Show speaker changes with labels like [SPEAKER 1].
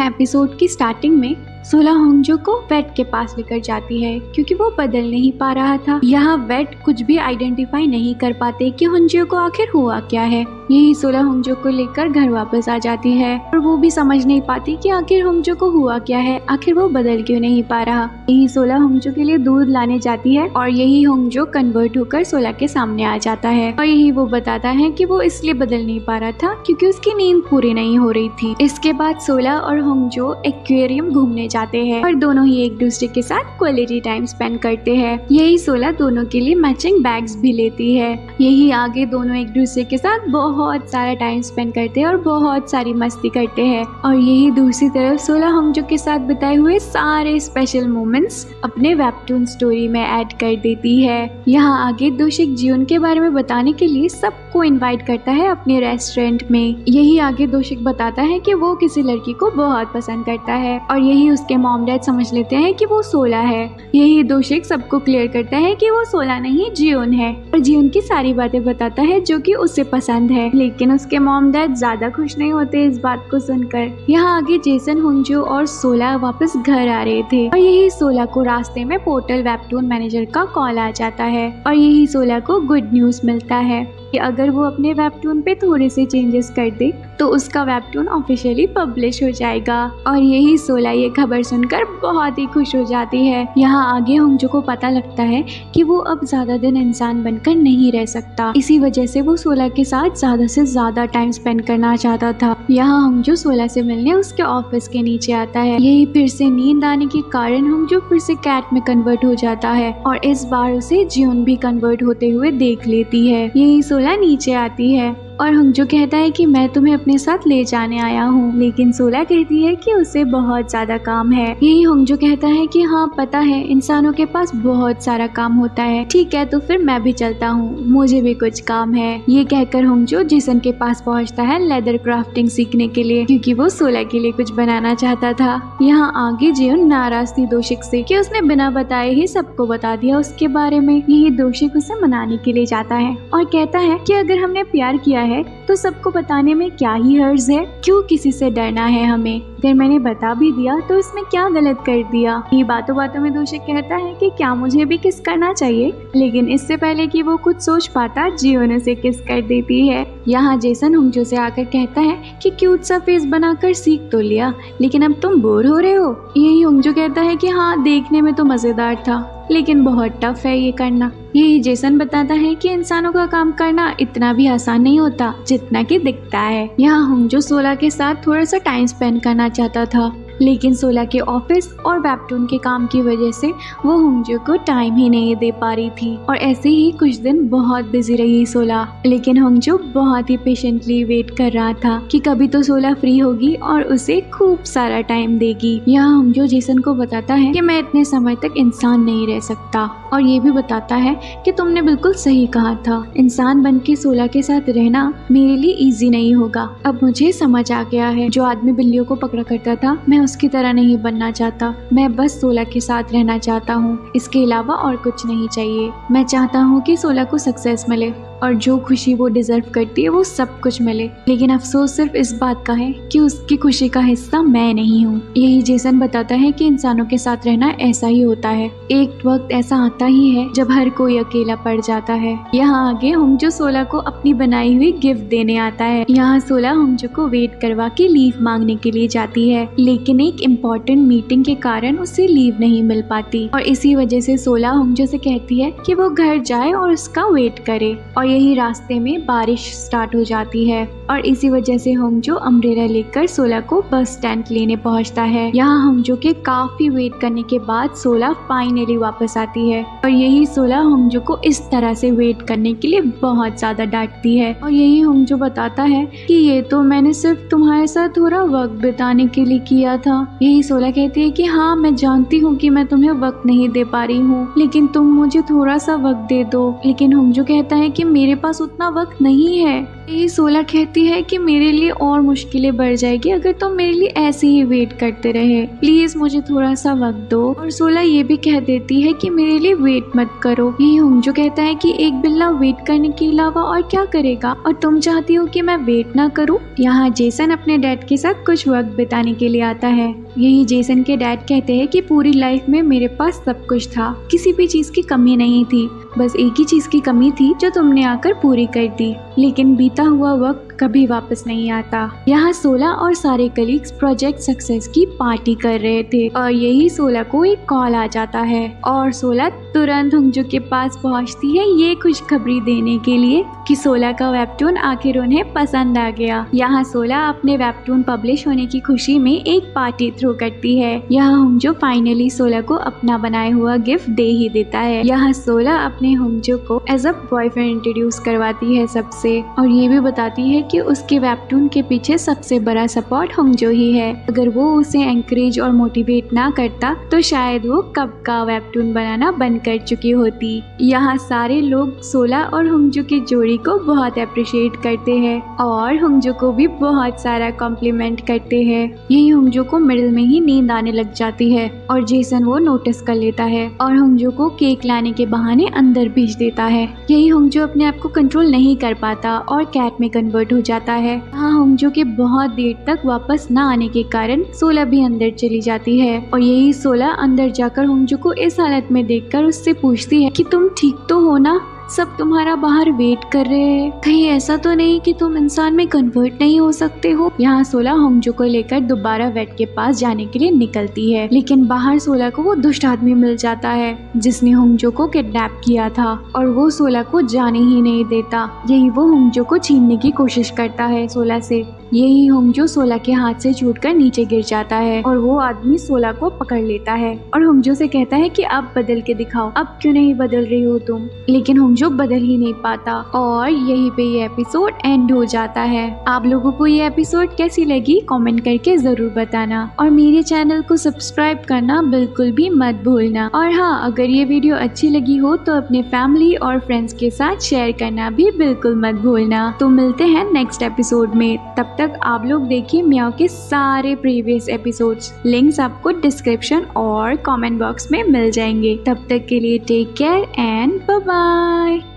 [SPEAKER 1] यहाँ एपिसोड की स्टार्टिंग में सोला होंगजो को वेट के पास लेकर जाती है क्योंकि वो बदल नहीं पा रहा था। यहाँ वेट कुछ भी आइडेंटिफाई नहीं कर पाते कि होंगजो को आखिर हुआ क्या है। यही सोला होंगजो को लेकर घर वापस आ जाती है और वो भी समझ नहीं पाती कि आखिर होंगजो को हुआ क्या है, आखिर वो बदल क्यों नहीं पा रहा। यही सोला होंगजो के लिए दूध लाने जाती है और यही होंगजो कन्वर्ट होकर सोला के सामने आ जाता है और यही वो बताता है कि वो इसलिए बदल नहीं पा रहा था क्योंकि उसकी नींद पूरी नहीं हो रही थी। इसके बाद सोला और होंगजो एक्वेरियम घूमने जाते हैं और दोनों ही एक दूसरे के साथ क्वालिटी टाइम स्पेंड करते हैं। यही सोला दोनों के लिए मैचिंग बैग्स भी लेती है। यही आगे दोनों एक दूसरे के साथ बहुत सारा टाइम स्पेंड करते हैं और बहुत सारी मस्ती करते हैं और यही दूसरी तरफ सोला होंगजो के साथ बिताए हुए सारे स्पेशल मोमेंट्स अपने वेबटून स्टोरी में ऐड कर देती है। यहाँ आगे दोशिक जियोन के बारे में बताने के लिए सबको इनवाइट करता है अपने रेस्टोरेंट में। यही आगे दोशिक बताता है कि वो किसी लड़की को बहुत पसंद करता है और यही उसके मॉम डैड समझ लेते हैं कि वो सोला है। यही दोशिक सबको क्लियर करता है कि वो सोला नहीं जियोन है और जियोन की सारी बातें बताता है जो कि उसे पसंद है, लेकिन उसके मॉम डैड ज्यादा खुश नहीं होते इस बात को सुनकर। यहाँ आगे जेसन, होंगजो और सोला वापस घर आ रहे थे और यही सोला को रास्ते में पोर्टल वेबटून मैनेजर का कॉल आ जाता है और यही सोला को गुड न्यूज मिलता है कि अगर वो अपने वेबटून पे थोड़े से चेंजेस कर दे तो उसका वेबटून ऑफिशियली पब्लिश हो जाएगा और यही सोला ये खबर सुनकर बहुत ही खुश हो जाती है। यहाँ आगे होंगजो को पता लगता है कि वो अब ज्यादा दिन इंसान बनकर नहीं रह सकता, इसी वजह से वो सोला के साथ ज्यादा से ज्यादा टाइम स्पेंड करना चाहता था। यहाँ होंगजो सोला से मिलने उसके ऑफिस के नीचे आता है। यही फिर से नींद आने के कारण होंगजो फिर से कैट में कन्वर्ट हो जाता है और इस बार उसे जियोन भी कन्वर्ट होते हुए देख लेती है। यही सोला नीचे आती है और होंगजो कहता है कि मैं तुम्हें अपने साथ ले जाने आया हूँ, लेकिन सोला कहती है कि उसे बहुत ज्यादा काम है। यही होंगजो कहता है कि हाँ पता है, इंसानों के पास बहुत सारा काम होता है, ठीक है तो फिर मैं भी चलता हूँ, मुझे भी कुछ काम है। ये कहकर होंगजो जेसन के पास पहुँचता है लेदर क्राफ्टिंग सीखने के लिए क्योंकि वो सोला के लिए कुछ बनाना चाहता था। यहाँ आगे जियोन नाराज थी दोशिक से कि उसने बिना बताए ही सबको बता दिया उसके बारे में। यही दोशिक उसे मनाने के लिए जाता है और कहता है कि अगर हमने प्यार किया है तो सबको बताने में क्या ही हर्ज है, क्यों किसी से डरना है हमें, अगर मैंने बता भी दिया तो इसमें क्या गलत कर दिया। ये बातों बातों में दोशिक कहता है कि क्या मुझे भी किस करना चाहिए, लेकिन इससे पहले कि वो कुछ सोच पाता जियोन उसे किस कर देती है। यहाँ जेसन होंगजो से आकर कहता है कि क्यूट सा फेस बनाकर सीख तो लिया, लेकिन अब तुम बोर हो रहे हो। यही होंगजो कहता है कि हाँ देखने में तो मजेदार था लेकिन बहुत टफ है ये करना। यही जेसन बताता है कि इंसानों का काम करना इतना भी आसान नहीं होता जितना कि दिखता है। यहाँ होंगजो सोला के साथ थोड़ा सा टाइम स्पेंड करना चाहता था, लेकिन सोला के ऑफिस और वेबटून के काम की वजह से वो होंगजो को टाइम ही नहीं दे पा रही थी और ऐसे ही कुछ दिन बहुत बिजी रही सोला, लेकिन होंगजो बहुत ही पेशेंटली वेट कर रहा था कि कभी तो सोला फ्री होगी और उसे खूब सारा टाइम देगी। यहाँ होंगजो जेसन को बताता है कि मैं इतने समय तक इंसान नहीं रह सकता और ये भी बताता है कि तुमने बिल्कुल सही कहा था, इंसान बन के सोला के साथ रहना मेरे लिए इजी नहीं होगा। अब मुझे समझ आ गया है, जो आदमी बिल्लियों को पकड़ा करता था मैं उसकी तरह नहीं बनना चाहता, मैं बस सोला के साथ रहना चाहता हूँ, इसके अलावा और कुछ नहीं चाहिए। मैं चाहता हूँ कि सोला को सक्सेस मिले और जो खुशी वो डिजर्व करती है वो सब कुछ मिले, लेकिन अफसोस सिर्फ इस बात का है कि उसकी खुशी का हिस्सा मैं नहीं हूँ। यही जेसन बताता है कि इंसानों के साथ रहना ऐसा ही होता है, एक वक्त ऐसा आता ही है जब हर कोई अकेला पड़ जाता है। यहाँ आगे होंगजो सोला को अपनी बनाई हुई गिफ्ट देने आता है। यहाँ सोला होंगजो को वेट करवा के लीव मांगने के लिए जाती है, लेकिन एक इम्पोर्टेंट मीटिंग के कारण उसे लीव नहीं मिल पाती और इसी वजह से सोला होंगजो से कहती है कि वो घर जाए और उसका वेट करे और यही रास्ते में बारिश स्टार्ट हो जाती है और इसी वजह से होंगजो अम्ब्रेला लेकर सोला को बस स्टैंड लेने पहुंचता है। यहाँ होंगजो के काफी वेट करने के बाद सोला फाइनली वापस आती है और यही सोला होंगजो को इस तरह से वेट करने के लिए बहुत ज्यादा डांटती है और यही होंगजो बताता है कि ये तो मैंने सिर्फ तुम्हारे साथ थोड़ा वक्त बिताने के लिए किया था। यही सोला कहती है कि हाँ मैं जानती हूँ कि मैं तुम्हें वक्त नहीं दे पा रही हूँ, लेकिन तुम मुझे थोड़ा सा वक्त दे दो। लेकिन होंगजो कहता है कि मेरे पास उतना वक्त नहीं है। ये सोला कहती है कि मेरे लिए और मुश्किलें बढ़ जाएगी अगर तुम मेरे लिए ऐसे ही वेट करते रहे, प्लीज मुझे थोड़ा सा वक्त दो। और सोला ये भी कह देती है कि मेरे लिए वेट मत करो। यही होंगजो कहता है कि एक बिल्ला वेट करने के अलावा और क्या करेगा, और तुम चाहती हो कि मैं वेट ना करूं। यहाँ जेसन अपने डैड के साथ कुछ वक्त बिताने के लिए आता है। यही जेसन के डैड कहते हैं कि पूरी लाइफ में मेरे पास सब कुछ था, किसी भी चीज की कमी नहीं थी, बस एक ही चीज की कमी थी जो तुमने आकर पूरी कर दी, लेकिन बीता हुआ वक्त कभी वापस नहीं आता। यहाँ सोला और सारे कलीग्स प्रोजेक्ट सक्सेस की पार्टी कर रहे थे और यही सोला को एक कॉल आ जाता है और सोला तुरंत होंगजो के पास पहुँचती है ये खुशखबरी देने के लिए कि सोला का वेबटून आखिर उन्हें पसंद आ गया। यहाँ सोला अपने वेबटून पब्लिश होने की खुशी में एक पार्टी थ्रो करती है। यहाँ होंगजो फाइनली सोला को अपना बनाया हुआ गिफ्ट दे ही देता है। यहाँ सोला अपने होंगजो को एज अ बॉयफ्रेंड इंट्रोड्यूस करवाती है सबसे, और ये भी बताती है कि उसके वेबटून के पीछे सबसे बड़ा सपोर्ट होंगजो ही है। अगर वो उसे एंकरेज और मोटिवेट ना करता तो शायद वो कब का वेबटून बनाना बंद कर चुकी होती। यहाँ सारे लोग सोला और होंगजो की जोड़ी को बहुत अप्रिशिएट करते हैं और होंगजो को भी बहुत सारा कॉम्प्लीमेंट करते हैं। यही होंगजो को मिडिल में ही नींद आने लग जाती है और जेसन वो नोटिस कर लेता है और होंगजो को केक लाने के बहाने अंदर भेज देता है। यही होंगजो अपने आप को कंट्रोल नहीं कर पाता और कैट में कन्वर्ट हो जाता है। हाँ, होंगजो के बहुत देर तक वापस न आने के कारण सोला भी अंदर चली जाती है और यही सोला अंदर जाकर होंगजो को इस हालत में देखकर उससे पूछती है कि तुम ठीक तो हो ना, सब तुम्हारा बाहर वेट कर रहे हैं, कहीं ऐसा तो नहीं कि तुम इंसान में कन्वर्ट नहीं हो सकते हो। यहाँ सोला होंगजो को लेकर दोबारा वेट के पास जाने के लिए निकलती है, लेकिन बाहर सोला को वो दुष्ट आदमी मिल जाता है जिसने होंगजो को किडनैप किया था और वो सोला को जाने ही नहीं देता। यही वो होंगजो को छीनने की कोशिश करता है सोला से। यही होंगजो सोला के हाथ से छूटकर नीचे गिर जाता है और वो आदमी सोला को पकड़ लेता है और होंगजो से कहता है कि अब बदल के दिखाओ, अब क्यों नहीं बदल रही हो तुम। लेकिन होंगजो बदल ही नहीं पाता और यहीं पे ये एपिसोड एंड हो जाता है। आप लोगों को ये एपिसोड कैसी लगी कमेंट करके जरूर बताना और मेरे चैनल को सब्सक्राइब करना बिल्कुल भी मत भूलना। और हाँ, अगर ये वीडियो अच्छी लगी हो तो अपने फैमिली और फ्रेंड्स के साथ शेयर करना भी बिल्कुल मत भूलना। तो मिलते हैं नेक्स्ट एपिसोड में, तब तक आप लोग देखिए म्याओ के सारे प्रीवियस एपिसोड्स। लिंक्स आपको डिस्क्रिप्शन और कमेंट बॉक्स में मिल जाएंगे। तब तक के लिए take care and bye bye.